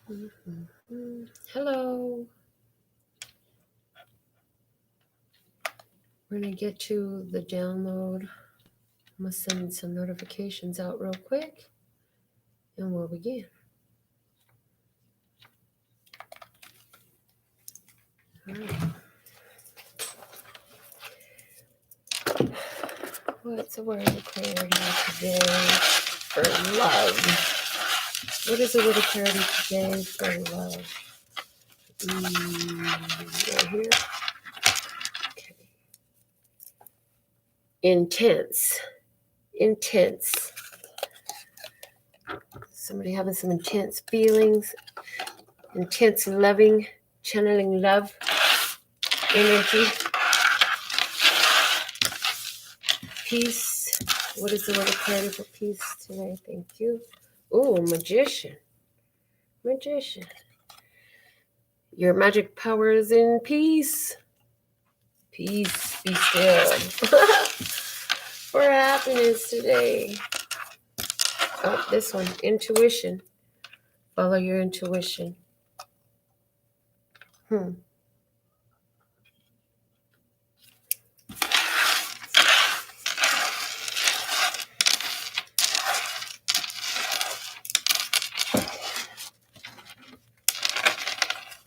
Hello. We're going to get to the download. I'm going to send some notifications out real quick and we'll begin. All right. What's the word of clarity today for love? What is the word of clarity today for love? Right here. Okay. Intense. Intense. Somebody having some intense feelings, intense loving, channeling love energy. Peace. What is the word of clarity for peace today? Thank you. Oh, magician. Magician. Your magic power is in peace. Peace. Be still. For happiness today. Oh, this one. Intuition. Follow your intuition.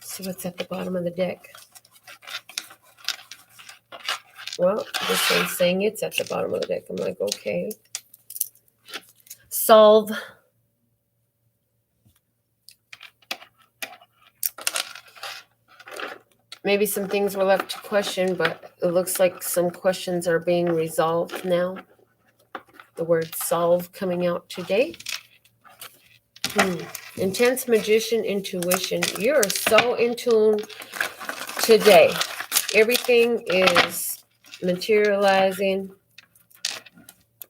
See what's at the bottom of the deck. Well, this one's saying it's at the bottom of the deck. I'm like, okay. Solve. Maybe some things were left to question, but it looks like some questions are being resolved now. The word solve coming out today. Intense magician intuition. You're so in tune today. Everything is materializing.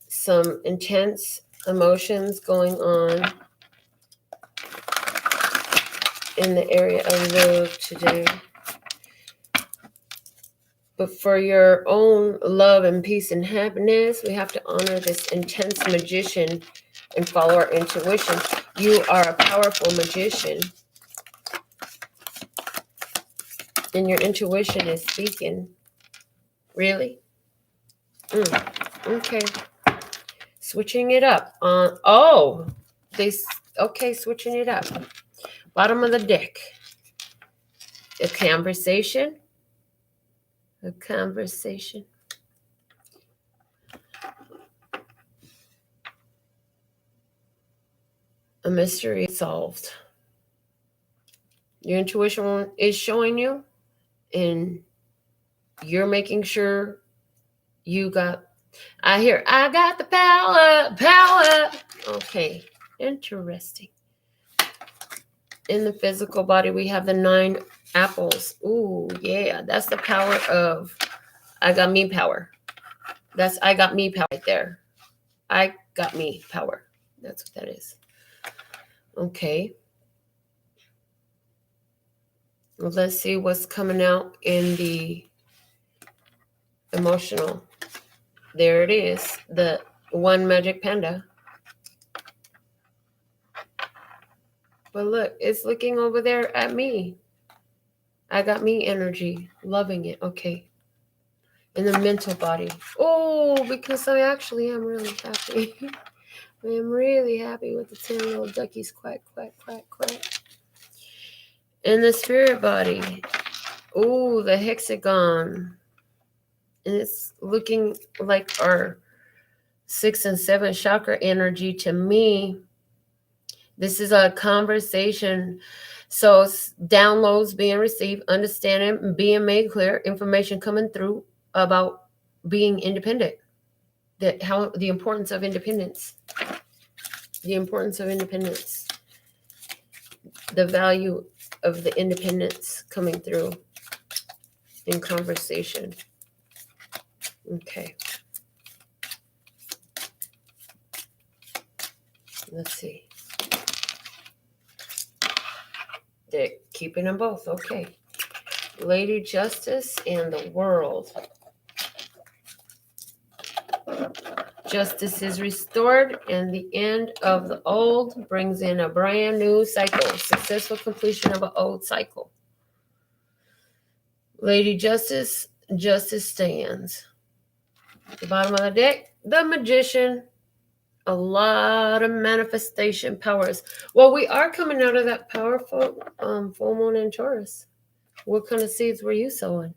Some intense emotions going on in the area of love today. But for your own love and peace and happiness, we have to honor this intense magician and follow our intuition. You are a powerful magician. And your intuition is speaking. Really? Okay. Switching it up. Switching it up. Bottom of the deck. A conversation. A conversation. A mystery solved. Your intuition is showing you, and you're making sure you got, I got the power. Okay, interesting. In the physical body, we have the 9 apples. Ooh, yeah, that's the power of I got me power. That's I got me power right there. I got me power. That's what that is. Okay. Well, let's see what's coming out in the emotional. There it is. The one magic panda. But look, it's looking over there at me. I got me energy. Loving it. Okay. In the mental body. Oh, because I actually am really happy. I am really happy with the 10 little duckies. Quack, quack, quack, quack. In the spirit body. Oh, the hexagon. And it's looking like our 6 and 7 chakra energy to me. This is a conversation. So downloads being received, understanding, being made clear, information coming through about being independent. The importance of independence. The importance of independence. The value of the independence coming through in conversation. Okay. Let's see. They're keeping them both. Okay. Lady Justice and the World. Justice is restored, and the end of the old brings in a brand new cycle. Successful completion of an old cycle. Lady Justice, justice stands. The bottom of the deck, the Magician. A lot of manifestation powers. Well, we are coming out of that powerful full moon in Taurus. What kind of seeds were you sowing?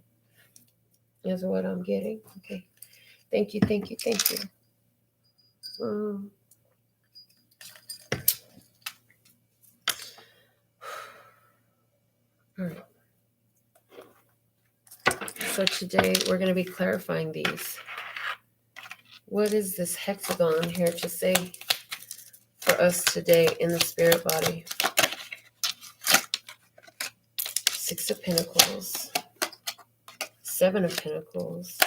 Is what I'm getting. Okay. Thank you, thank you, thank you. All right. So today we're going to be clarifying these. What is this hexagon here to say for us today in the spirit body? Six of Pentacles, Seven of Pentacles,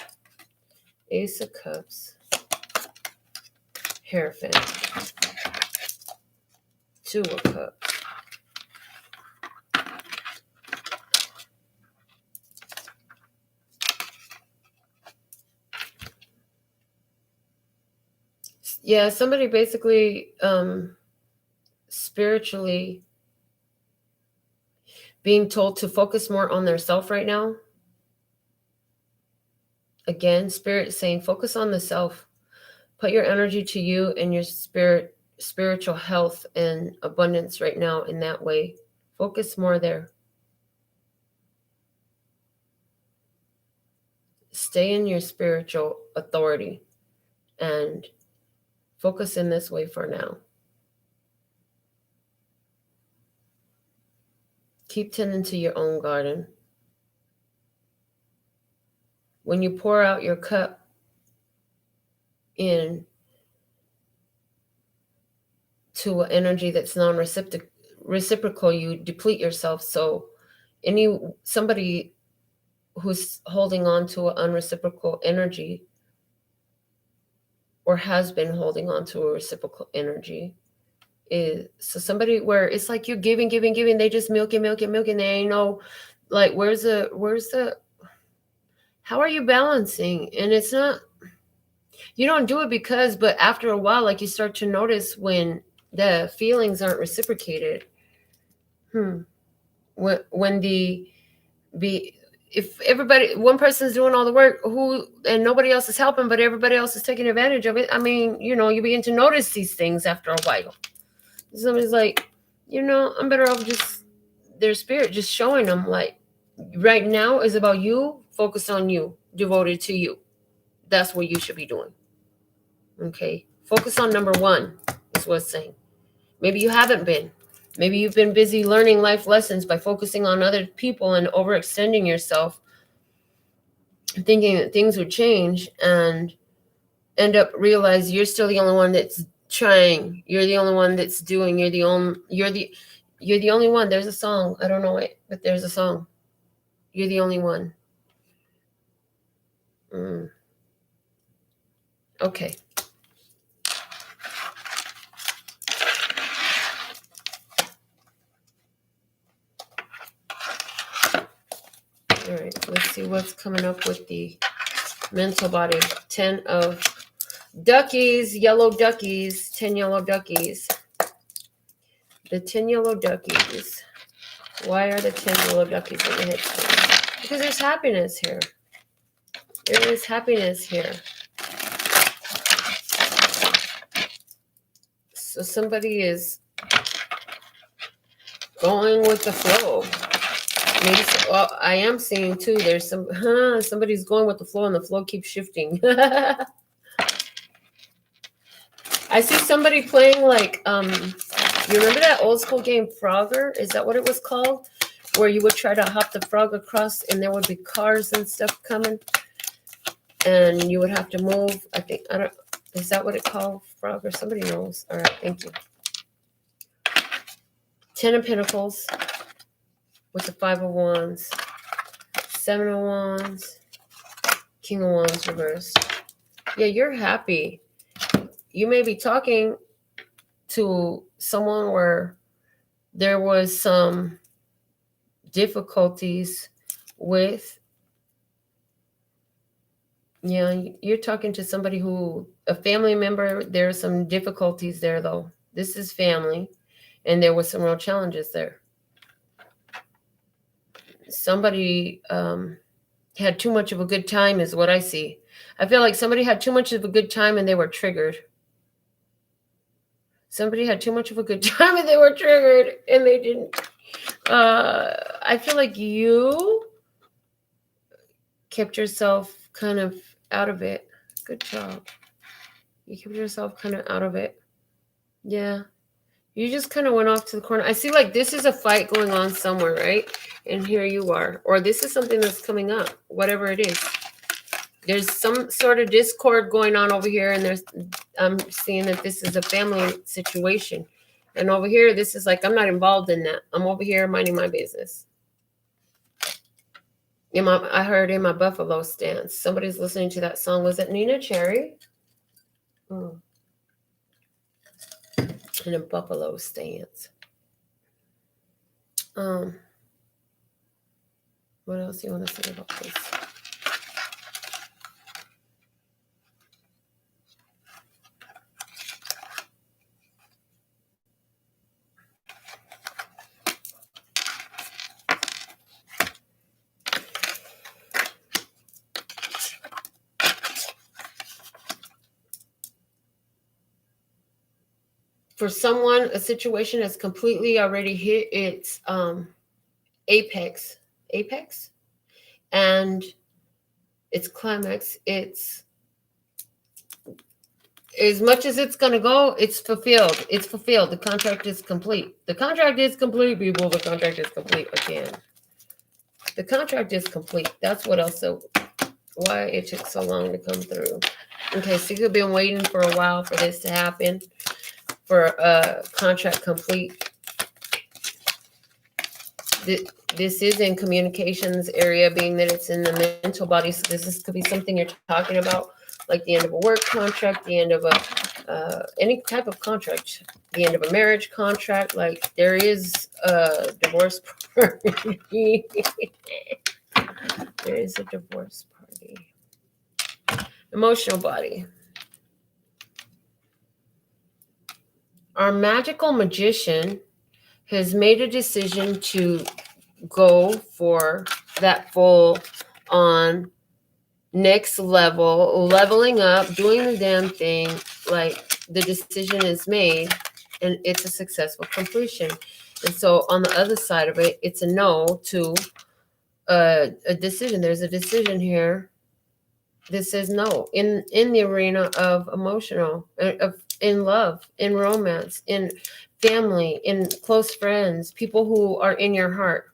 Ace of Cups, Hierophant, Two of Cups. Yeah, somebody basically spiritually being told to focus more on their self right now. Again, spirit saying focus on the self. Put your energy to you and your spiritual health and abundance right now in that way. Focus more there. Stay in your spiritual authority and focus in this way for now. Keep tending to your own garden. When you pour out your cup in to an energy that's non-reciprocal, you deplete yourself. So somebody who's holding on to an unreciprocal energy or has been holding on to a reciprocal energy is so somebody where it's like you're giving, they just milk and they ain't know like where's the how are you balancing? And it's not, you don't do it because, but after a while, like you start to notice when the feelings aren't reciprocated. If everybody, one person's doing all the work and nobody else is helping, but everybody else is taking advantage of it. I mean, you begin to notice these things after a while. Somebody's like, I'm better off just their spirit, just showing them like right now is about you, focus on you, devoted to you. That's what you should be doing. Okay. Focus on number one is what it's saying. Maybe you haven't been. Maybe you've been busy learning life lessons by focusing on other people and overextending yourself, thinking that things would change, and end up realize you're still the only one that's trying. You're the only one that's doing. You're the only one. There's a song. I don't know it, but there's a song. You're the only one. Okay. All right, let's see what's coming up with the mental body. 10 of duckies, yellow duckies, 10 yellow duckies. The 10 yellow duckies. Why are the 10 yellow duckies in the head? Because there's happiness here. There is happiness here. So somebody is going with the flow. Maybe I am seeing too. There's somebody's going with the flow, and the flow keeps shifting. I see somebody playing like you remember that old school game Frogger? Is that what it was called? Where you would try to hop the frog across, and there would be cars and stuff coming, and you would have to move. Is that what it called? Frogger? Somebody knows. All right, thank you. 10 of Pentacles. With the 5 of Wands, 7 of Wands, King of Wands reversed. Yeah, you're happy. You may be talking to someone where there was some difficulties with Yeah, you're talking to somebody who, a family member. There are some difficulties there, though. This is family, and there was some real challenges there. Somebody had too much of a good time, is what I see. I feel like somebody had too much of a good time and they were triggered. Somebody had too much of a good time and they were triggered and they didn't. I feel like you kept yourself kind of out of it. Good job. You kept yourself kind of out of it. Yeah. You just kind of went off to the corner. I see like this is a fight going on somewhere, right? And here you are. Or this is something that's coming up, whatever it is. There's some sort of discord going on over here, and I'm seeing that this is a family situation. And over here, this is like, I'm not involved in that. I'm over here minding my business. I heard in my buffalo stance. Somebody's listening to that song. Was it Nina Cherry? In a buffalo stance. What else do you want to say about this? For someone, a situation has completely already hit its apex, and its climax. It's as much as it's going to go, it's fulfilled. It's fulfilled. The contract is complete. The contract is complete, people. The contract is complete again. The contract is complete. That's what else. So why it took so long to come through. Okay, so you've been waiting for a while for this to happen, for a contract complete. This is in communications area, being that it's in the mental body. So could be something you're talking about, like the end of a work contract, the end of a any type of contract, the end of a marriage contract. Like there is a divorce party. There is a divorce party. Emotional body. Our magical magician has made a decision to go for that full on next level, leveling up, doing the damn thing. Like the decision is made and it's a successful completion. And so on the other side of it, it's a no to a decision. There's a decision here. This says no in the arena of emotional, in love, in romance, in family, in close friends, people who are in your heart.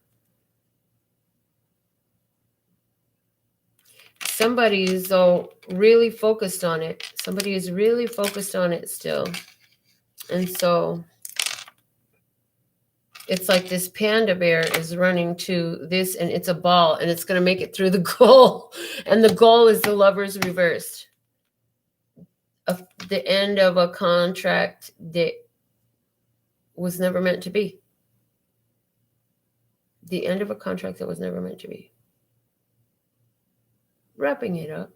Somebody is though really focused on it. Somebody is really focused on it still. And so it's like this panda bear is running to this, and it's a ball, and it's going to make it through the goal. And the goal is the Lovers reversed. The end of a contract that was never meant to be. The end of a contract that was never meant to be. Wrapping it up.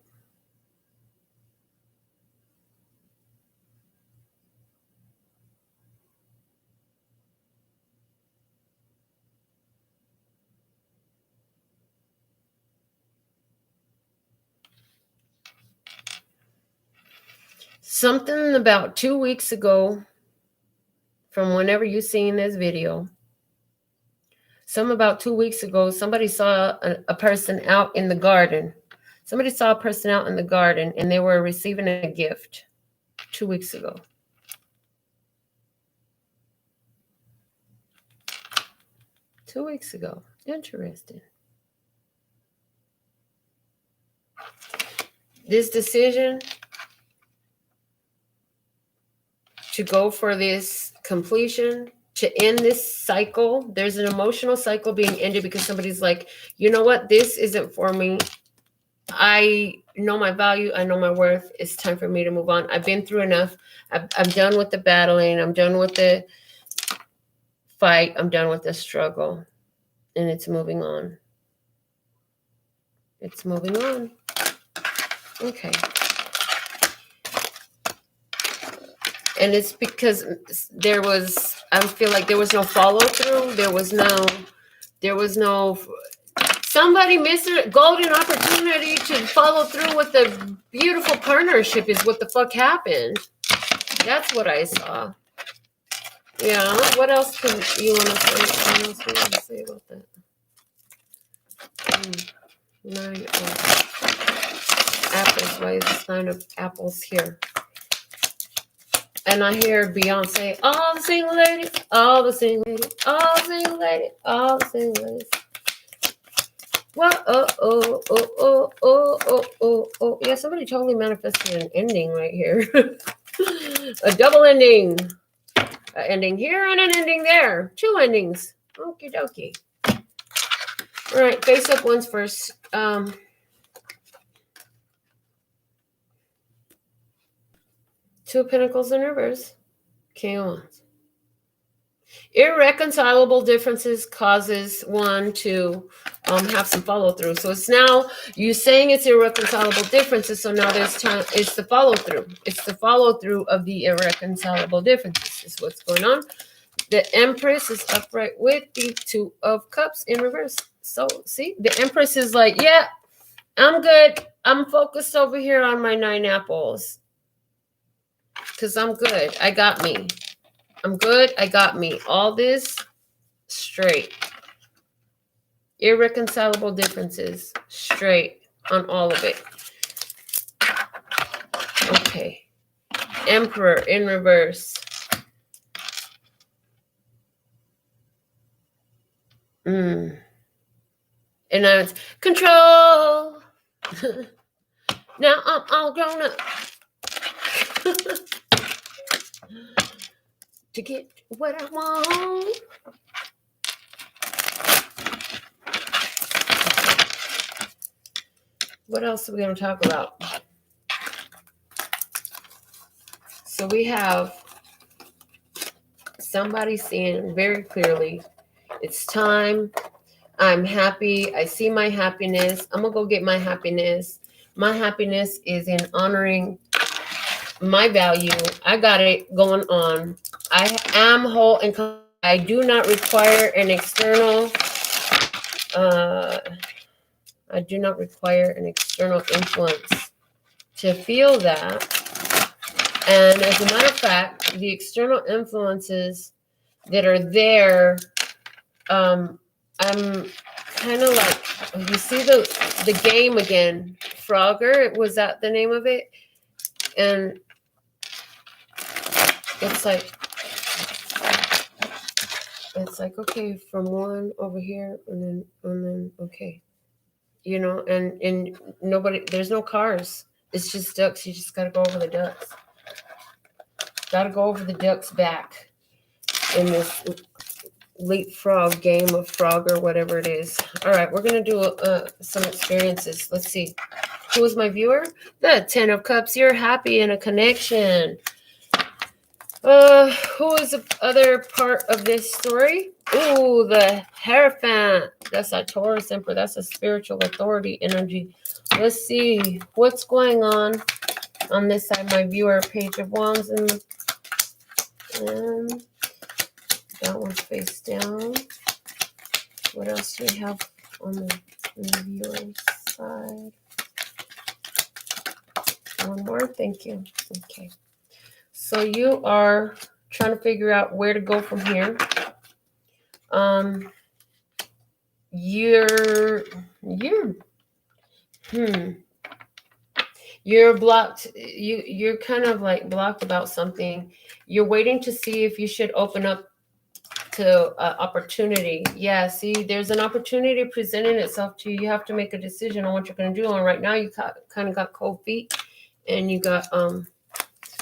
Something about 2 weeks ago, from whenever you've seen this video, about 2 weeks ago, somebody saw a person out in the garden. Somebody saw a person out in the garden, and they were receiving a gift 2 weeks ago. Interesting. This decision to go for this completion, to end this cycle. There's an emotional cycle being ended because somebody's like, you know what? This isn't for me. I know my value. I know my worth. It's time for me to move on. I've been through enough. I'm done with the battling. I'm done with the fight. I'm done with the struggle. And it's moving on. It's moving on. Okay. And it's because I feel like there was no follow through. There was no, somebody missed a golden opportunity to follow through with the beautiful partnership is what the fuck happened. That's what I saw. Yeah. What else can you want to say? What else do you want to say about that? 9 apples. Why is this 9 of apples here? And I hear Beyonce, all the single ladies, all the single ladies, all the single ladies, all the single ladies. What? Oh. Yeah, somebody totally manifested an ending right here. A double ending. An ending here and an ending there. 2 endings. Okie dokie. All right, face up ones first. 2 of Pentacles in reverse. King of Wands. Irreconcilable differences causes one to have some follow through. So it's now you saying it's irreconcilable differences. So now there's time. It's the follow through. It's the follow through of the irreconcilable differences. Is what's going on. The Empress is upright with the 2 of Cups in reverse. So see, the Empress is like, yeah, I'm good. I'm focused over here on my 9 apples. Because I'm good. I got me. I'm good. I got me. All this straight. Irreconcilable differences. Straight on all of it. Okay. Emperor in reverse. And now it's control. Now I'm all grown up. To get what I want. What else are we going to talk about? So we have somebody saying very clearly, it's time. I'm happy. I see my happiness. I'm going to go get my happiness. My happiness is in honoring my value. I got it going on. I am whole and complete. I do not require an external influence to feel that. And as a matter of fact, the external influences that are there, I'm kind of like, you see the game again, Frogger, was that the name of it? And it's like, okay, from one over here, and then okay, you know, and nobody, there's no cars. It's just ducks. You just got to go over the ducks. Got to go over the ducks back in this leapfrog game of frog or whatever it is. All right, we're going to do some experiences. Let's see. Who is my viewer? The 10 of Cups. You're happy in a connection. Who is the other part of this story? Ooh, the Hierophant. That's a Taurus Emperor. That's a spiritual authority energy. Let's see what's going on this side. My viewer, Page of Wands, and that one's face down. What else do we have on the viewer's side? One more. Thank you. Okay. So you are trying to figure out where to go from here. You're blocked. You're kind of like blocked about something. You're waiting to see if you should open up to opportunity. Yeah, see, there's an opportunity presenting itself to you. You have to make a decision on what you're going to do. And right now you kind of got cold feet, and you got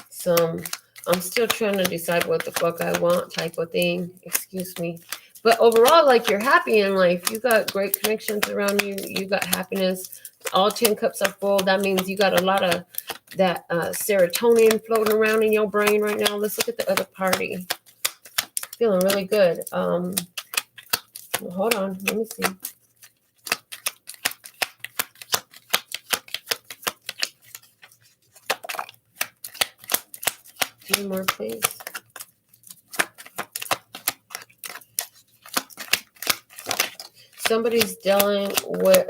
some, I'm still trying to decide what the fuck I want type of thing. Excuse me. But overall, like, you're happy in life. You got great connections around you. You got happiness. All 10 cups are full. That means you got a lot of that serotonin floating around in your brain right now. Let's look at the other party. Feeling really good. Hold on. Let me see. few more, please. Somebody's dealing with,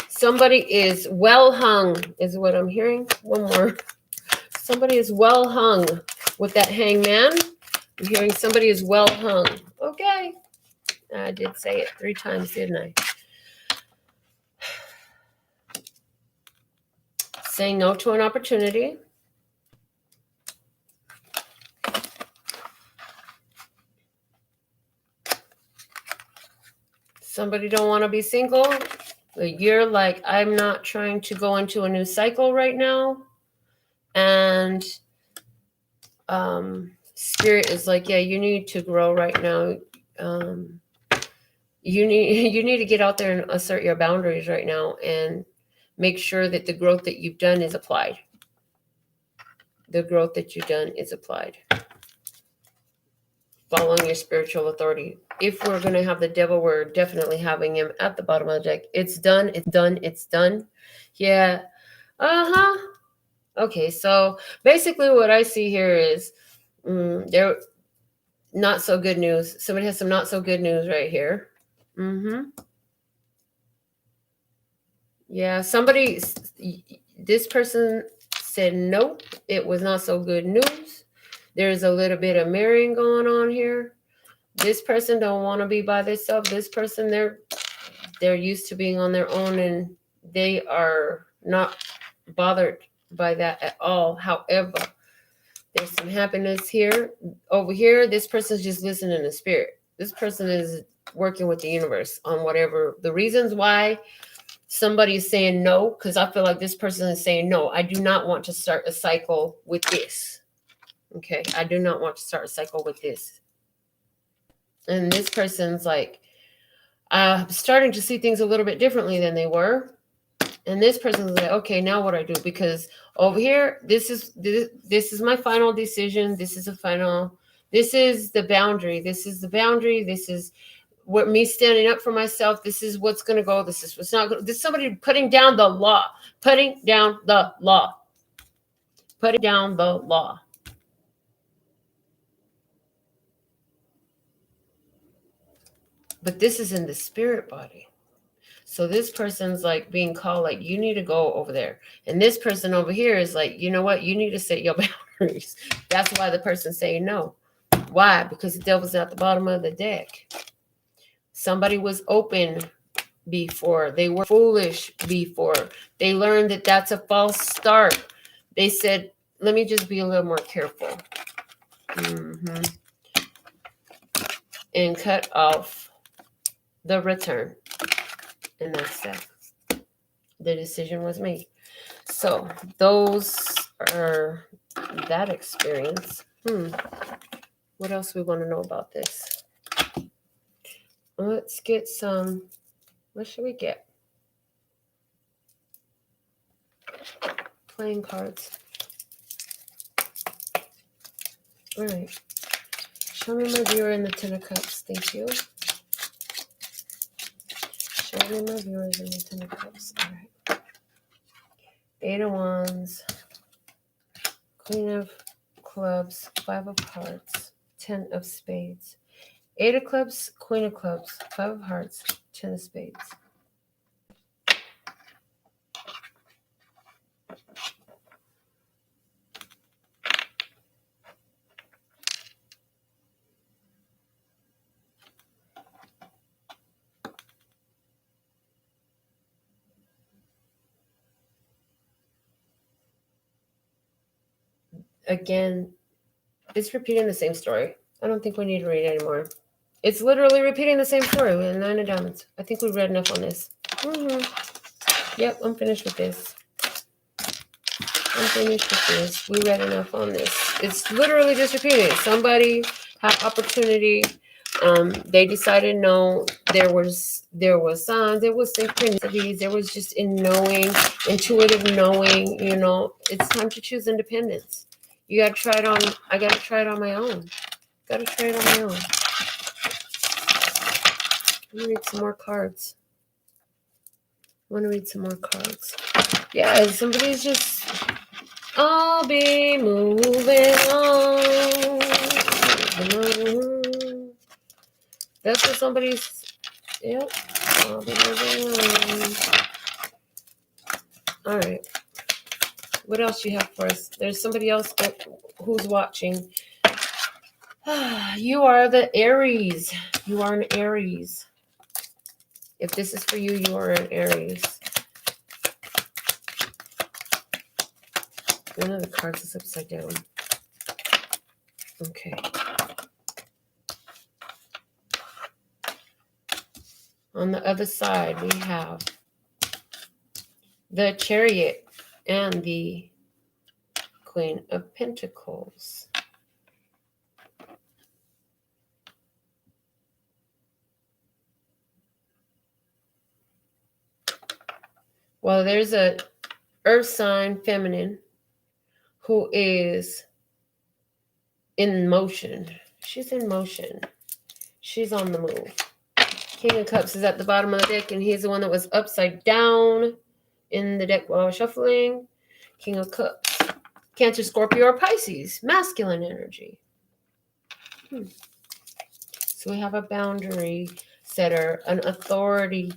somebody is well hung, is what I'm hearing. One more. Somebody is well hung with that hangman. I'm hearing somebody is well hung. Okay. I did say it 3 times, didn't I? Saying no to an opportunity. Somebody don't want to be single. You're like, I'm not trying to go into a new cycle right now. And Spirit is like, yeah, you need to grow right now. You need to get out there and assert your boundaries right now and make sure that the growth that you've done is applied. The growth that you've done is applied. Following your spiritual authority. If we're going to have the devil, we're definitely having him at the bottom of the deck. It's done. It's done. It's done. Yeah. Okay. So basically what I see here is there not so good news. Somebody has some not so good news right here. Yeah. This person said nope. It was not so good news. There's a little bit of marrying going on here. This person don't want to be by themselves. This person, they're used to being on their own, and they are not bothered by that at all. However, there's some happiness here. Over here, this person's just listening to spirit. This person is working with the universe on whatever the reasons why somebody is saying no, because I feel like this person is saying no. I do not want to start a cycle with this. Okay, I do not want to start a cycle with this. And this person's like, starting to see things a little bit differently than they were. And this person's like, okay, now what do I do? Because over here, this is my final decision. This is the boundary. This is the boundary. This is what me standing up for myself. This is what's going to go. This is what's not going to. This is somebody putting down the law. Putting down the law. Putting down the law. But this is in the spirit body. So this person's like being called, like, you need to go over there. And this person over here is like, you know what? You need to set your boundaries. That's why the person's saying no. Why? Because the devil's at the bottom of the deck. Somebody was open before. They were foolish before. They learned that that's a false start. They said, let me just be a little more careful. And cut off the return. And that's that. The decision was made. So those are that experience. What else we want to know about this? Let's get some. What should we get? Playing cards. All right. Show me my viewer in the Ten of Cups. Thank you. Show me my viewers in the Ten of Cups. All right. 8 of Wands. Queen of Clubs. 5 of Hearts. 10 of Spades. 8 of Clubs. Queen of Clubs. 5 of Hearts. 10 of Spades. Again, it's repeating the same story. I don't think we need to read anymore. It's literally repeating the same story with 9 of Diamonds. I think we've read enough on this. Yep, I'm finished with this. We read enough on this. It's literally just repeating. Somebody had opportunity. They decided no. There was signs. There was synchronicities. There was just intuitive knowing. You know, it's time to choose independence. You got to try it on. I got to try it on my own. Got to try it on my own. I'm going to read some more cards. Yeah, somebody's just I'll be moving on. That's what somebody's. Yep. I'll be moving on. All right. What else you have for us? There's somebody else who's watching. You are the Aries. You are an Aries. If this is for you, you are an Aries. One of the cards is upside down. Okay. On the other side, we have the Chariot and the Queen of Pentacles. Well, there's a earth sign feminine who is in motion. She's in motion. She's on the move. King of Cups is at the bottom of the deck, and he's the one that was upside down in the deck while I was shuffling. King of Cups. Cancer, Scorpio, or Pisces. Masculine energy. So we have a boundary setter, an authority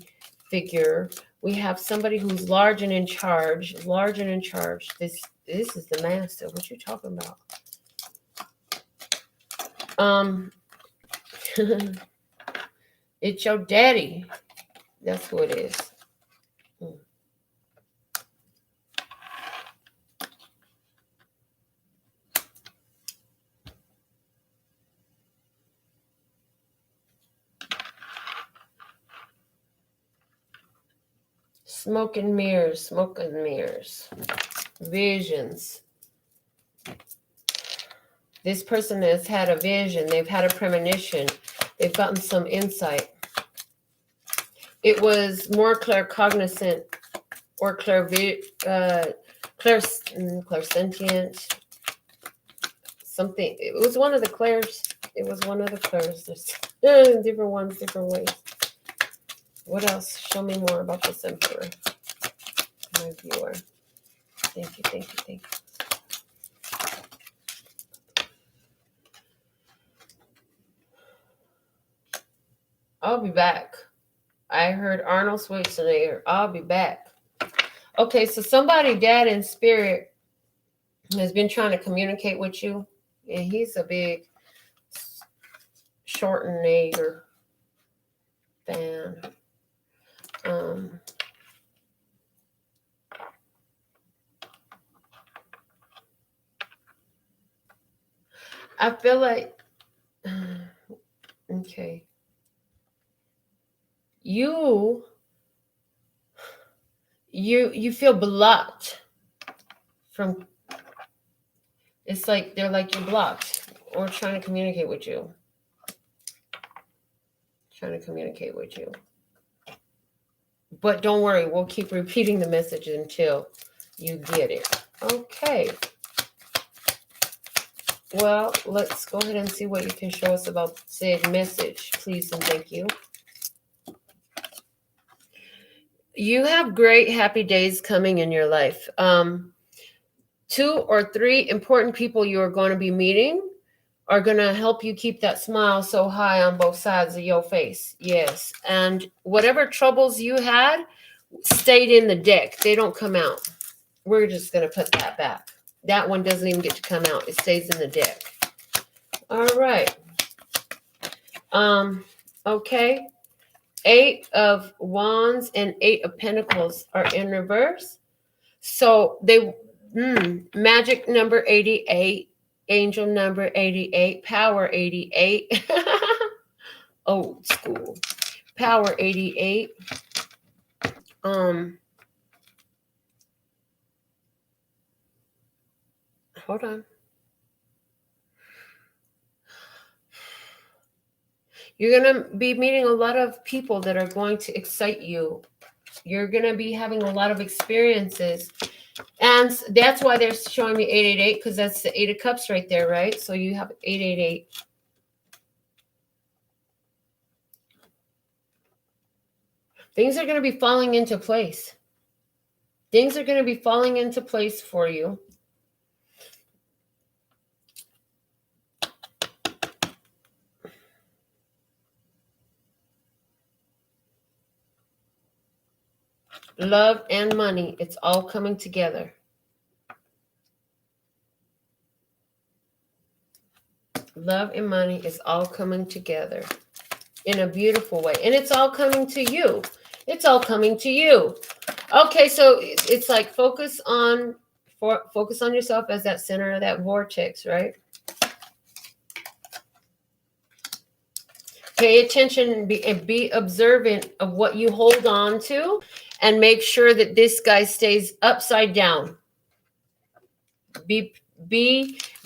figure. We have somebody who's large and in charge. Large and in charge. This is the master. What you talking about? It's your daddy. That's who it is. Smoke and mirrors, visions. This person has had a vision. They've had a premonition. They've gotten some insight. It was more claircognizant or clairsentient, something. It was one of the clairs. It was one of the clairs. There's different ones, different ways. What else? Show me more about this emperor. My viewer. Thank you, thank you, thank you. I'll be back. I heard Arnold Schwarzenegger. I'll be back. Okay, so somebody, dad in spirit, has been trying to communicate with you. And he's a big Schwarzenegger fan. I feel like, okay. You feel blocked from, it's like they're like you're blocked or trying to communicate with you. But don't worry, we'll keep repeating the message until you get it. Okay. Well, let's go ahead and see what you can show us about said message, please and thank you. You have great, happy days coming in your life. 2 or 3 important people you are going to be meeting are going to help you keep that smile so high on both sides of your face. Yes. And whatever troubles you had stayed in the deck. They don't come out. We're just going to put that back. That one doesn't even get to come out. It stays in the deck. All right. Okay. 8 of Wands and 8 of Pentacles are in reverse. So they, magic number 88, angel number 88, power 88, old school, power 88. Hold on. You're going to be meeting a lot of people that are going to excite you. You're going to be having a lot of experiences. And that's why they're showing me 888, because that's the 8 of Cups right there, right? So you have 888. Things are going to be falling into place. Things are going to be falling into place for you. Love and money, it's all coming together. Love and money is all coming together in a beautiful way. And it's all coming to you. It's all coming to you. Okay, so it's like focus on yourself as that center of that vortex, right? Pay attention and be observant of what you hold on to, and make sure that this guy stays upside down. Be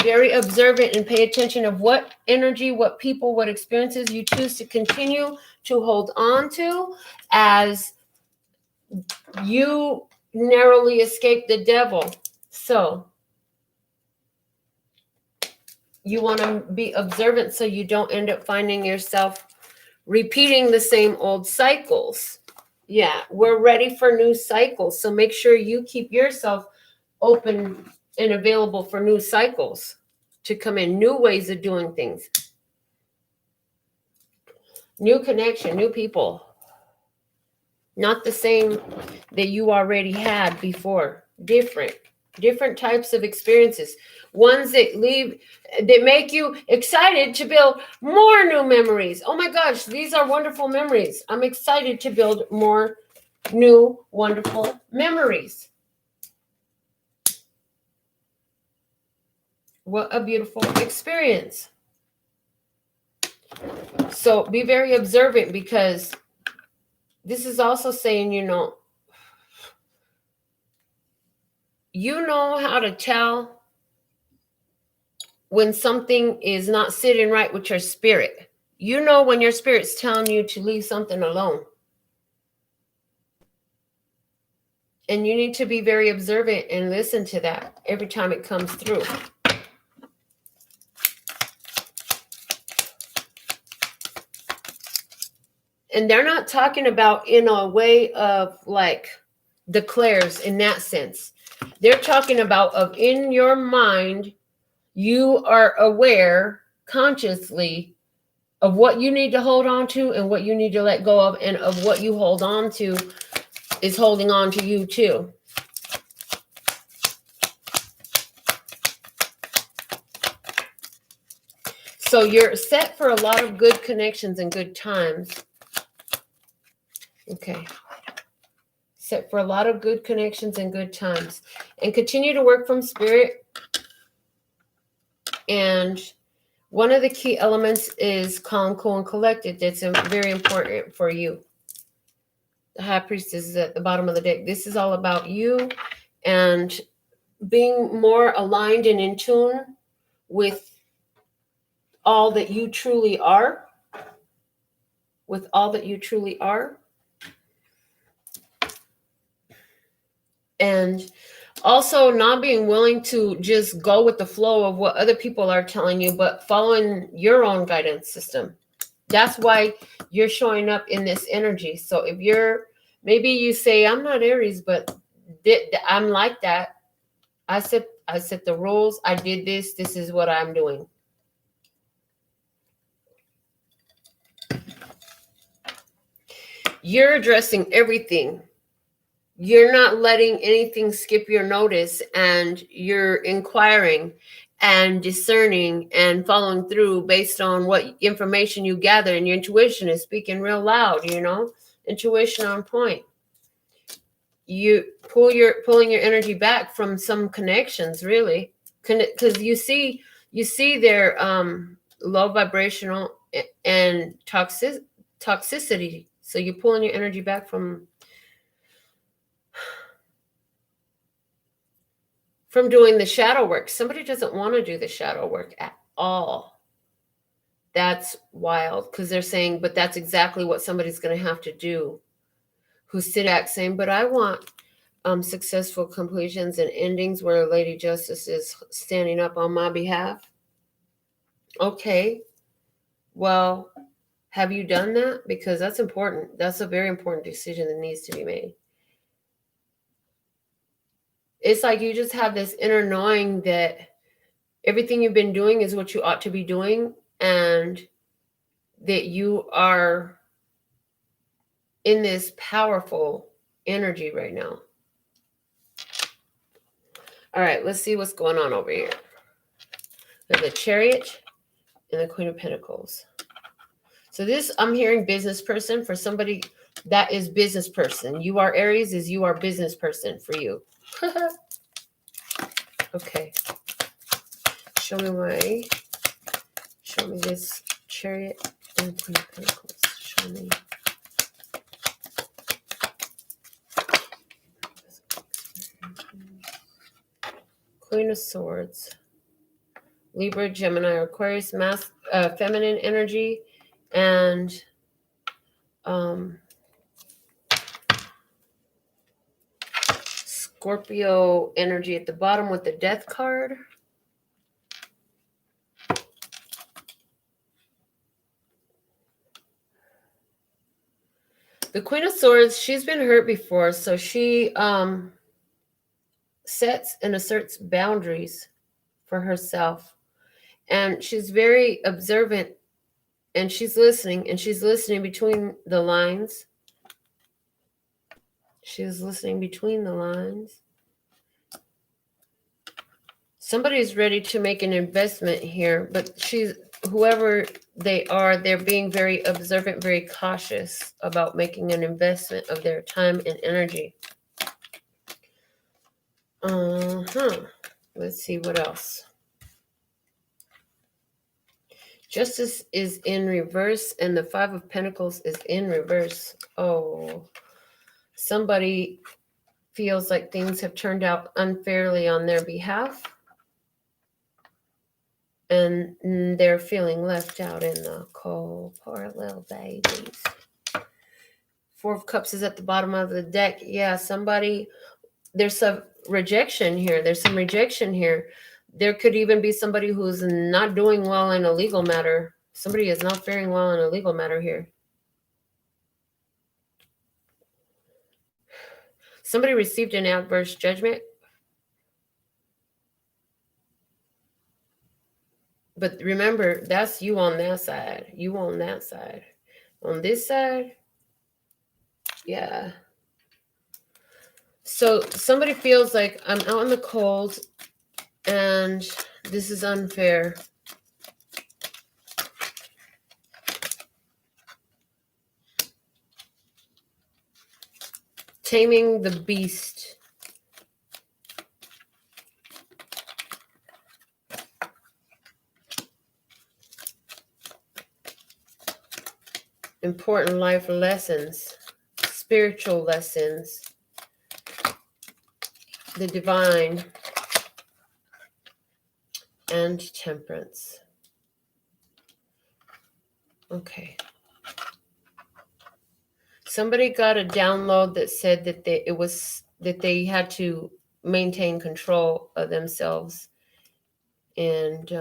very observant and pay attention of what energy, what people, what experiences you choose to continue to hold on to as you narrowly escape the devil. So you want to be observant so you don't end up finding yourself repeating the same old cycles. Yeah, we're ready for new cycles. So make sure you keep yourself open and available for new cycles to come in, new ways of doing things, new connection, new people, not the same that you already had before. Different types of experiences, ones that make you excited to build more new memories. Oh my gosh, these are wonderful memories. I'm excited to build more new wonderful memories. What a beautiful experience. So be very observant, because this is also saying, you know how to tell when something is not sitting right with your spirit. You know when your spirit's telling you to leave something alone. And you need to be very observant and listen to that every time it comes through. And they're not talking about in a way of like declares in that sense. They're talking about of in your mind, you are aware consciously of what you need to hold on to and what you need to let go of, and of what you hold on to is holding on to you too. So you're set for a lot of good connections and good times. Okay. Set for a lot of good connections and good times. And continue to work from spirit. And one of the key elements is calm, cool, and collected. That's very important for you. The High Priestess is at the bottom of the deck. This is all about you and being more aligned and in tune with all that you truly are. With all that you truly are. And also not being willing to just go with the flow of what other people are telling you, but following your own guidance system. That's why you're showing up in this energy. So if maybe you say, I'm not Aries, but I'm like that. I set the rules. I did this. This is what I'm doing. You're addressing everything. You're not letting anything skip your notice, and you're inquiring and discerning and following through based on what information you gather, and your intuition is speaking real loud, intuition on point. You pulling your energy back from some connections, really, because you see their low vibrational and toxicity. So you're pulling your energy back from doing the shadow work. Somebody doesn't want to do the shadow work at all. That's wild, because they're saying, but that's exactly what somebody's going to have to do, who's sitting back saying, but I want successful completions and endings where Lady Justice is standing up on my behalf. Okay, well, have you done that? Because that's important. That's a very important decision that needs to be made. It's like you just have this inner knowing that everything you've been doing is what you ought to be doing, and that you are in this powerful energy right now. All right, let's see what's going on over here. The Chariot and the Queen of Pentacles. So this, I'm hearing business person for somebody that is business person. You are Aries, is you are business person for you. Okay. Show me this Chariot and Queen of Pentacles. Show me. Queen of Swords. Libra, Gemini, Aquarius, feminine energy, and Scorpio energy at the bottom with the Death card. The Queen of Swords, she's been hurt before, so she sets and asserts boundaries for herself. And she's very observant, and she's listening between the lines. She's listening between the lines. Somebody's ready to make an investment here, but whoever they are, they're being very observant, very cautious about making an investment of their time and energy. Let's see what else. Justice is in reverse, and the Five of Pentacles is in reverse. Oh, somebody feels like things have turned out unfairly on their behalf, and they're feeling left out in the cold. Poor little babies. Four of Cups is at the bottom of the deck. Yeah, there's some rejection here. There's some rejection here. There could even be somebody who's not doing well in a legal matter. Somebody is not faring well in a legal matter here. Somebody received an adverse judgment. But remember, that's you on that side. You on that side. On this side, yeah. So somebody feels like I'm out in the cold and this is unfair. Taming the beast. Important life lessons, spiritual lessons, the divine, and temperance. Okay. Somebody got a download that said that they had to maintain control of themselves, and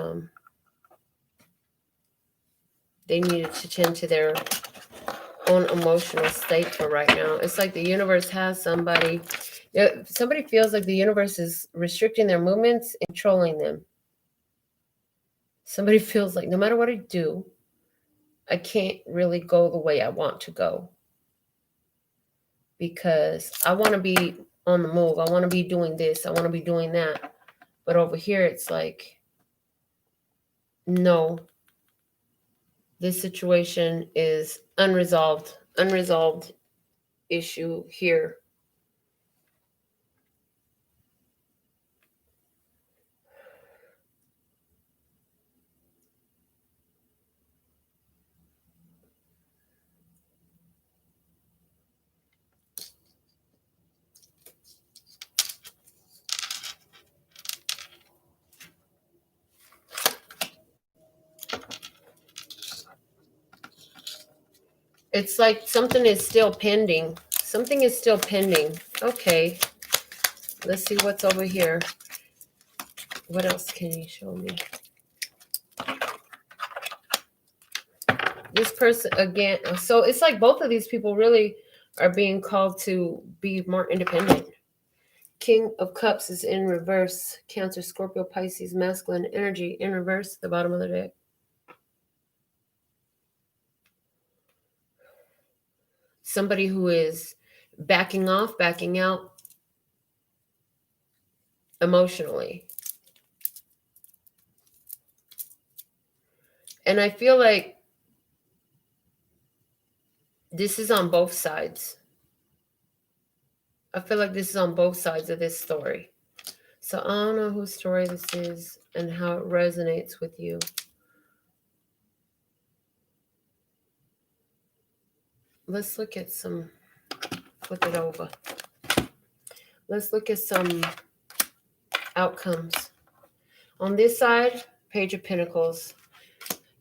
they needed to tend to their own emotional state for right now. It's like the universe has somebody feels like the universe is restricting their movements and controlling them. Somebody feels like no matter what I do, I can't really go the way I want to go, because I want to be on the move. I want to be doing this. I want to be doing that. But over here, it's like, no, this situation is unresolved issue here. It's like something is still pending. Something is still pending. Okay. Let's see what's over here. What else can you show me? This person, again, so it's like both of these people really are being called to be more independent. King of Cups is in reverse. Cancer, Scorpio, Pisces, masculine energy in reverse, the bottom of the deck. Somebody who is backing off, backing out emotionally. And I feel like this is on both sides. I feel like this is on both sides of this story. So I don't know whose story this is and how it resonates with you. Let's look at some, flip it over. Let's look at some outcomes. On this side, Page of Pentacles.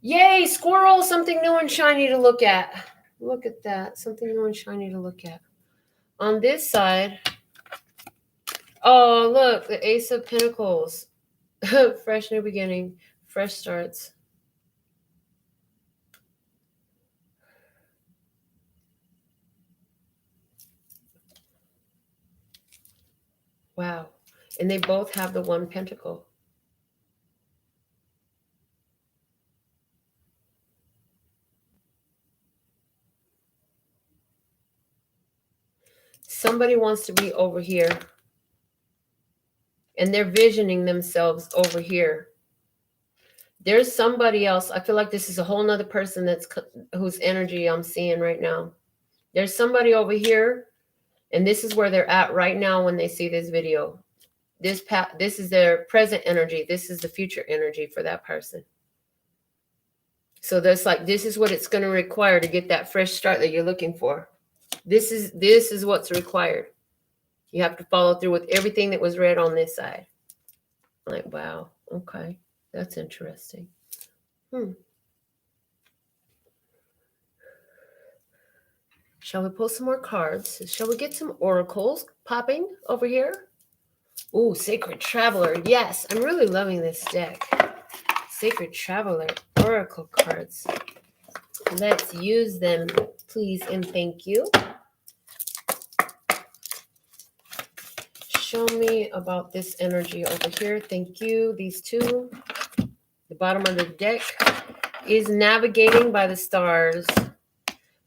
Yay, squirrel, something new and shiny to look at. Look at that, something new and shiny to look at. On this side, oh, look, the Ace of Pentacles. Fresh new beginning, fresh starts. Wow. And they both have the one pentacle. Somebody wants to be over here. And they're visioning themselves over here. There's somebody else. I feel like this is a whole nother person that's whose energy I'm seeing right now. There's somebody over here. And this is where they're at right now when they see this video. This is their present energy. This is the future energy for that person. So that's like, this is what it's going to require to get that fresh start that you're looking for. This is what's required. You have to follow through with everything that was read on this side. Like, wow, okay, that's interesting. Shall we pull some more cards? Shall we get some oracles popping over here? Ooh, Sacred Traveler. Yes, I'm really loving this deck. Sacred Traveler, oracle cards. Let's use them, please and thank you. Show me about this energy over here. Thank you. These two. The bottom of the deck is navigating by the stars.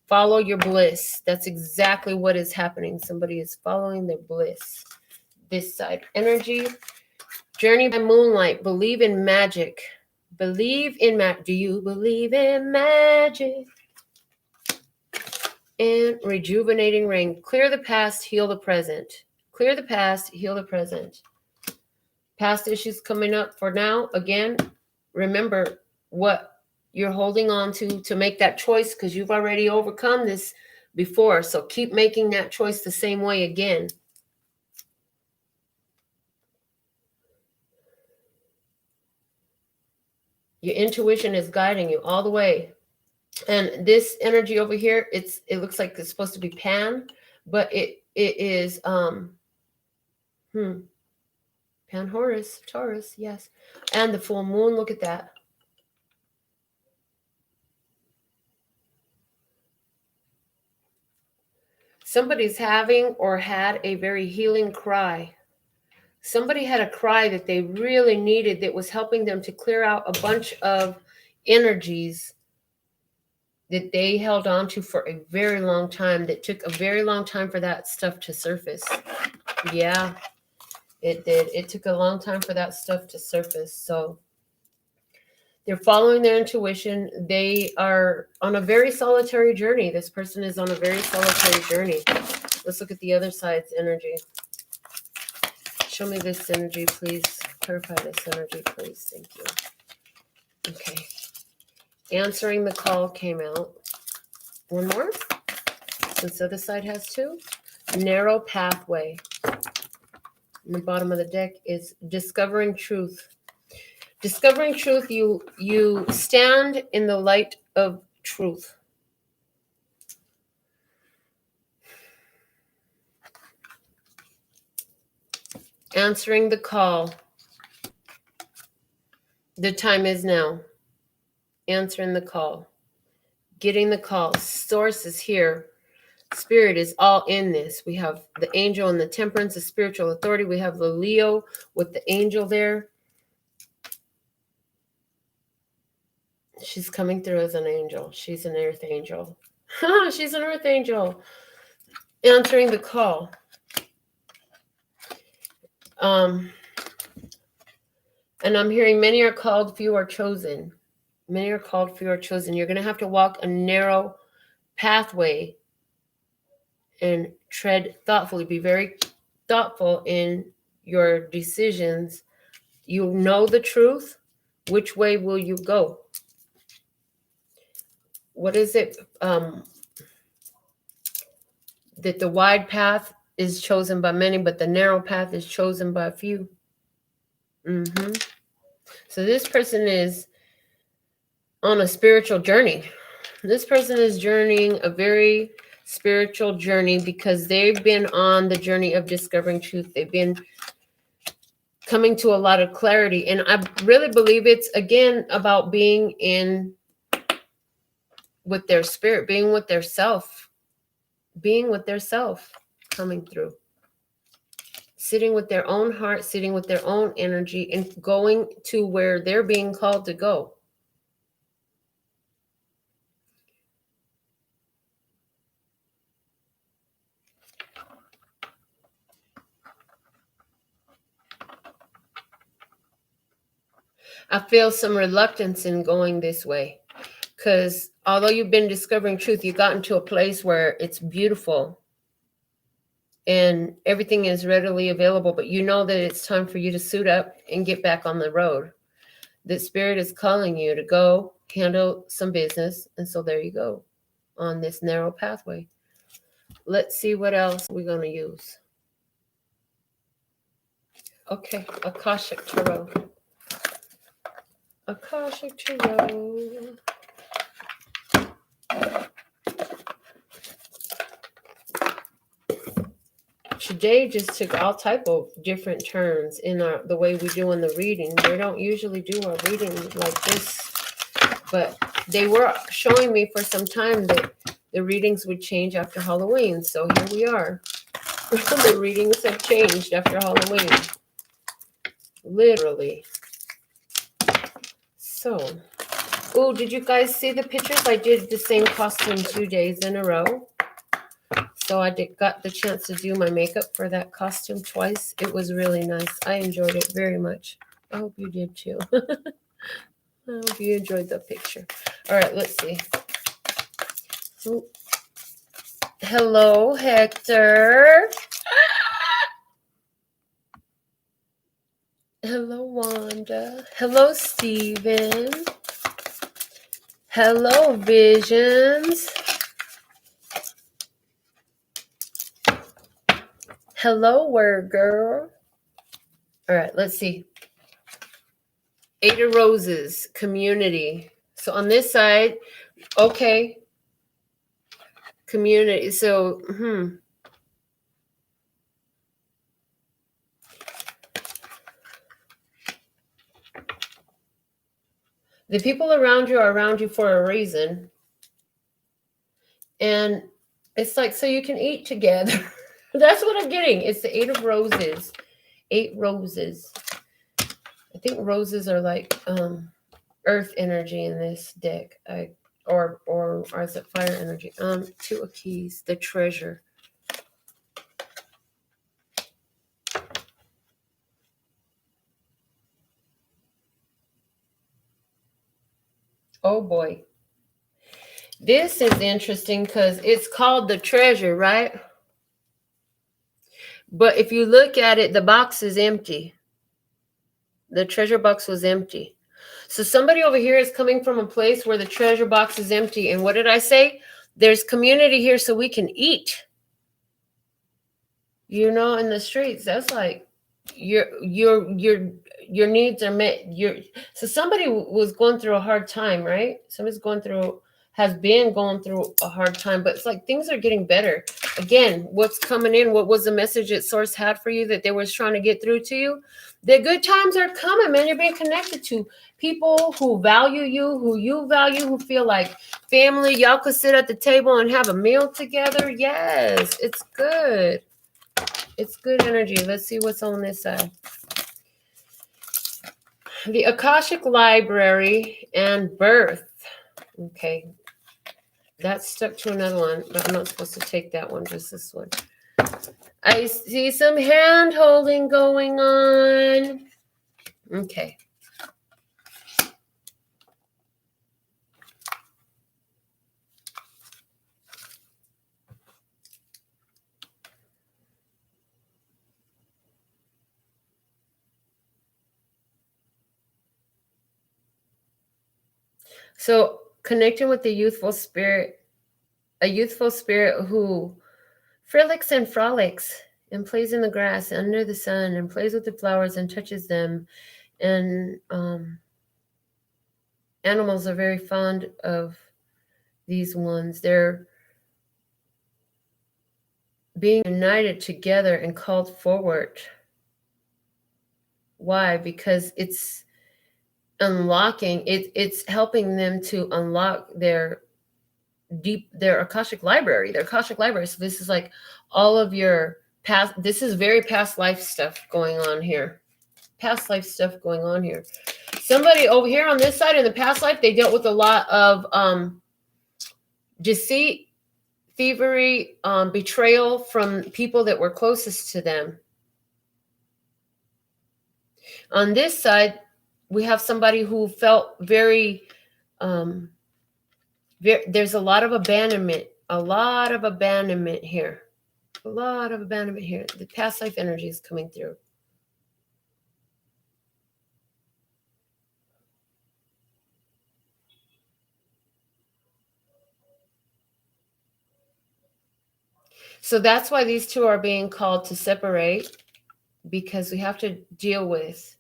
Follow your bliss. That's exactly what is happening. Somebody is following their bliss. This side energy. Journey by moonlight. Believe in magic. Believe in magic. Do you believe in magic? And rejuvenating ring. Clear the past, heal the present. Clear the past, heal the present. Past issues coming up for now. Again, remember what you're holding on to make that choice, because you've already overcome this before. So keep making that choice the same way again. Your intuition is guiding you all the way. And this energy over here, it looks like it's supposed to be Pan, but it is Pan Horus, Taurus, yes. And the full moon, look at that. Somebody's having or had a very healing cry. Somebody had a cry that they really needed that was helping them to clear out a bunch of energies that they held on to for a very long time, that took a very long time for that stuff to surface. Yeah, it did. It took a long time for that stuff to surface. So they're following their intuition. They are on a very solitary journey. This person is on a very solitary journey. Let's look at the other side's energy. Show me this energy, please. Clarify this energy, please. Thank you. Okay. Answering the call came out. One more, since the other side has two. Narrow pathway. And the bottom of the deck is discovering truth. Discovering truth, you stand in the light of truth. Answering the call. The time is now. Answering the call. Getting the call. Source is here. Spirit is all in this. We have the angel and the temperance, the spiritual authority. We have the Leo with the angel there. She's coming through as an angel. She's an earth angel. She's an earth angel. answering the call. And I'm hearing many are called, few are chosen. Many are called, few are chosen. You're going to have to walk a narrow pathway and tread thoughtfully. Be very thoughtful in your decisions. You know the truth. Which way will you go? What is it? That the wide path is chosen by many, but the narrow path is chosen by few. So this person is on a spiritual journey. This person is journeying a very spiritual journey because they've been on the journey of discovering truth. They've been coming to a lot of clarity. And I really believe it's, again, about being in with their spirit, being with their self, coming through. Sitting with their own heart, sitting with their own energy, and going to where they're being called to go. I feel some reluctance in going this way because although you've been discovering truth, you've gotten to a place where it's beautiful and everything is readily available, but you know that it's time for you to suit up and get back on the road. The spirit is calling you to go handle some business. And so there you go on this narrow pathway. Let's see what else we're going to use. Okay, Akashic Tarot. Akashic Tarot. Today just took all type of different turns in the way we do in the reading. They don't usually do a reading like this, but they were showing me for some time that the readings would change after Halloween. So here we are. The readings have changed after Halloween. Literally. So, oh, did you guys see the pictures? I did the same costume 2 days in a row. So I got the chance to do my makeup for that costume twice. It was really nice. I enjoyed it very much. I hope you did too. I hope you enjoyed the picture. All right, let's see. Ooh. Hello, Hector. Hello, Wanda. Hello, Steven. Hello, Visions. Hello, word girl. All right, let's see. 8 of Roses, community. So on this side, okay. Community. So, The people around you are around you for a reason. And it's like, so you can eat together. That's what I'm getting. It's the 8 of Roses. 8 roses. I think roses are like earth energy in this deck. Or is it fire energy? 2 of Keys, the treasure. Oh boy. This is interesting because it's called the treasure, right? But if you look at it, the box is empty. The treasure box was empty. So somebody over here is coming from a place where the treasure box is empty. And what did I say? There's community here so we can eat. You know, in the streets, that's like your needs are met. So somebody was going through a hard time, right? Somebody's has been going through a hard time, but it's like things are getting better. Again, what's coming in? What was the message that Source had for you that they was trying to get through to you? The good times are coming, man. You're being connected to people who value you, who you value, who feel like family. Y'all could sit at the table and have a meal together. Yes, it's good. It's good energy. Let's see what's on this side. The Akashic Library and birth. Okay. That's stuck to another one, but I'm not supposed to take that one, just this one. I see some hand holding going on. Okay. So connecting with the youthful spirit, a youthful spirit who frolics and frolics and plays in the grass under the sun and plays with the flowers and touches them. And animals are very fond of these ones. They're being united together and called forward. Why? Because it's unlocking, it's helping them to unlock their Akashic library, So this is like all of your past, this is very past life stuff going on here. Somebody over here on this side in the past life, they dealt with a lot of deceit, thievery, betrayal from people that were closest to them. On this side, we have somebody who felt very, there's a lot of abandonment here. The past life energy is coming through. So that's why these two are being called to separate, because we have to deal with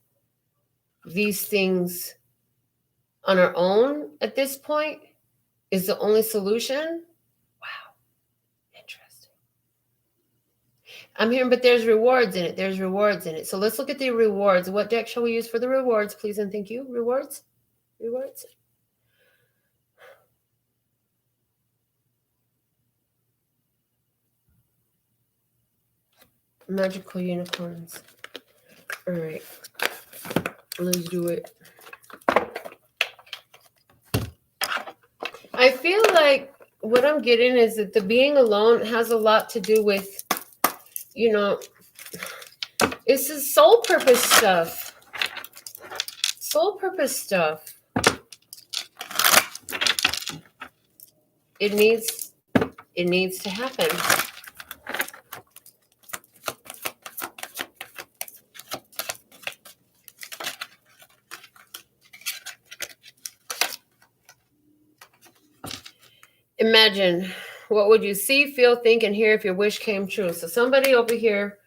these things on our own at this point is the only solution. Wow. Interesting. I'm hearing, but there's rewards in it. So let's look at the rewards. What deck shall we use for the rewards, please and thank you? Rewards. Magical unicorns. All right. Let's do it. I feel like what I'm getting is that the being alone has a lot to do with, it's the soul purpose stuff. It needs to happen. Imagine, what would you see, feel, think, and hear if your wish came true? So somebody over here,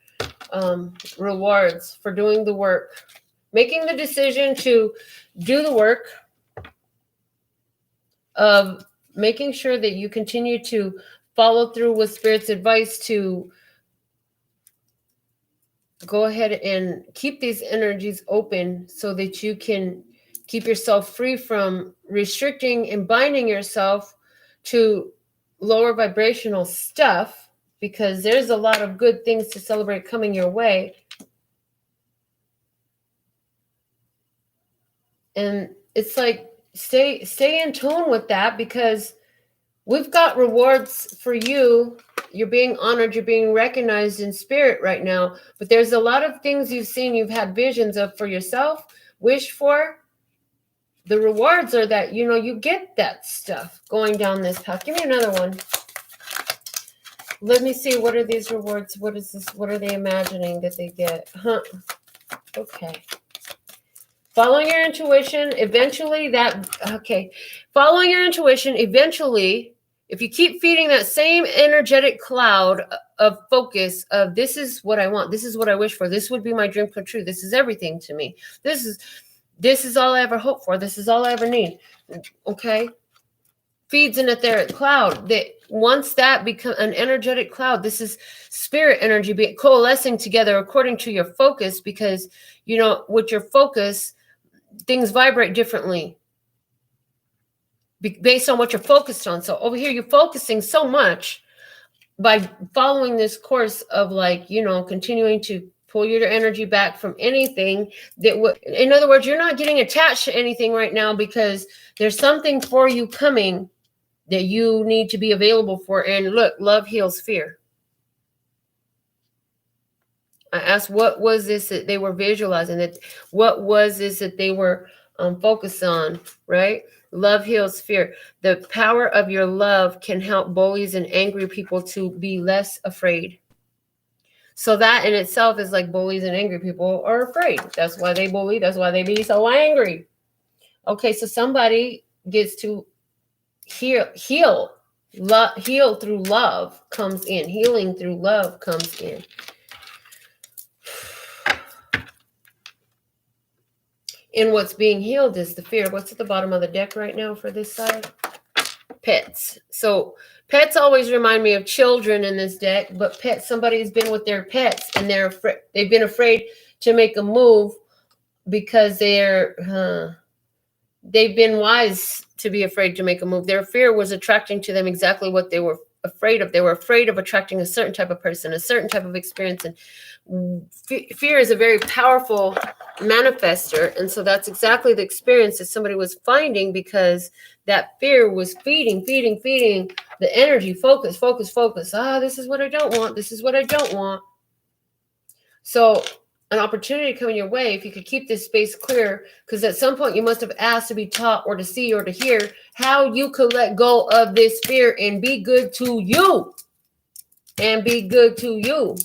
rewards for doing the work, making the decision to do the work of making sure that you continue to follow through with Spirit's advice to go ahead and keep these energies open so that you can keep yourself free from restricting and binding yourself to lower vibrational stuff, because there's a lot of good things to celebrate coming your way. And it's like, stay in tune with that, because we've got rewards for you. You're being honored, you're being recognized in spirit right now, but there's a lot of things you've seen, you've had visions of for yourself, wish for. The rewards are that, you get that stuff going down this path. Give me another one. Let me see. What are these rewards? What is this? What are they imagining that they get? Okay. Following your intuition, following your intuition, eventually, if you keep feeding that same energetic cloud of focus of, this is what I want, this is what I wish for, this would be my dream come true, this is everything to me, this is all I ever hope for, this is all I ever need, okay? Feeds in etheric cloud. That once that becomes an energetic cloud, this is spirit energy coalescing together according to your focus, because, with your focus, things vibrate differently based on what you're focused on. So over here, you're focusing so much by following this course of continuing to pull your energy back from anything that would, in other words, you're not getting attached to anything right now, because there's something for you coming that you need to be available for. And look, love heals fear. I asked, what was this that they were visualizing? That what was this that they were focused on, right? Love heals fear. The power of your love can help bullies and angry people to be less afraid. So that in itself is like bullies and angry people are afraid. That's why they bully. That's why they be so angry. Okay, so somebody gets to heal through love comes in. Healing through love comes in. And what's being healed is the fear. What's at the bottom of the deck right now for this side? Pets. So pets always remind me of children in this deck, but pets, somebody's been with their pets and they've been afraid to make a move because they've been wise to be afraid to make a move. Their fear was attracting to them exactly what they were afraid of. They were afraid of attracting a certain type of person, a certain type of experience. And fear is a very powerful manifester. And so that's exactly the experience that somebody was finding, because that fear was feeding the energy. Focus. This is what I don't want. This is what I don't want. So an opportunity coming your way, if you could keep this space clear, because at some point you must have asked to be taught or to see or to hear how you could let go of this fear and be good to you. And be good to you.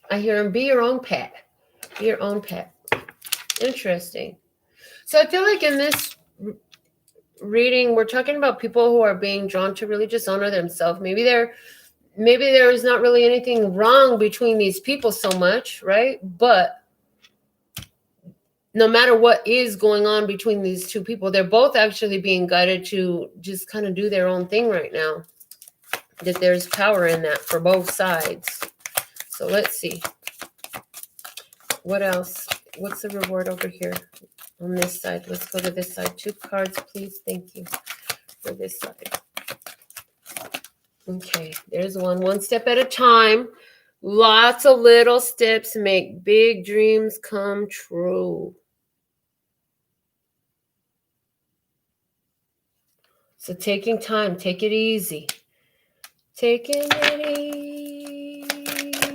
I hear him, be your own pet. Be your own pet. Interesting. So I feel like in this reading, we're talking about people who are being drawn to really just honor themselves. Maybe there is not really anything wrong between these people so much, right? But no matter what is going on between these two people, they're both actually being guided to just kind of do their own thing right now. That there's power in that for both sides. So let's see. What else? What's the reward over here on this side? Let's go to this side. 2 cards, please. Thank you for this side. Okay, there's one step at a time. Lots of little steps make big dreams come true. So taking time, take it easy. Taking it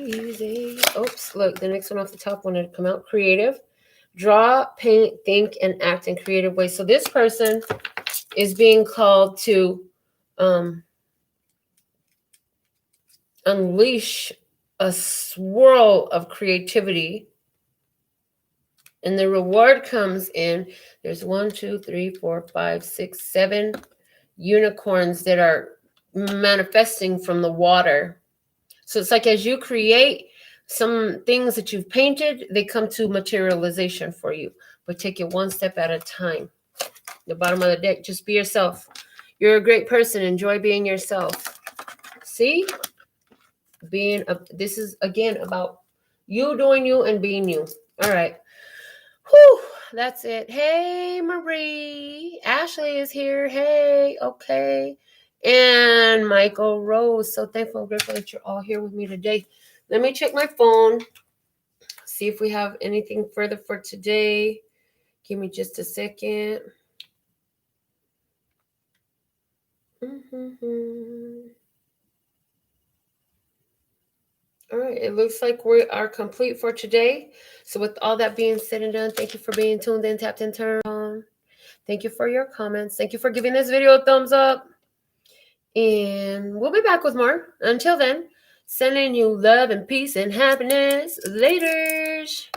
easy. Oops, look, the next one off the top wanted to come out. Creative. Draw, paint, think, and act in creative ways. So this person is being called to unleash a swirl of creativity. And the reward comes in. There's 1, 2, 3, 4, 5, 6, 7 unicorns that are manifesting from the water. So it's like as you create some things that you've painted, they come to materialization for you. But take it one step at a time. The bottom of the deck, just be yourself. You're a great person. Enjoy being yourself. See? This is, again, about you doing you and being you. All right. Whew, that's it. Hey, Marie. Ashley is here. Hey, okay. And Michael Rose. So thankful and grateful that you're all here with me today. Let me check my phone. See if we have anything further for today. Give me just a second. All right, it looks like we are complete for today. So with all that being said and done, thank you for being tuned in, tapped in, turned on. Thank you for your comments. Thank you for giving this video a thumbs up. And we'll be back with more. Until then, sending you love and peace and happiness. Laters.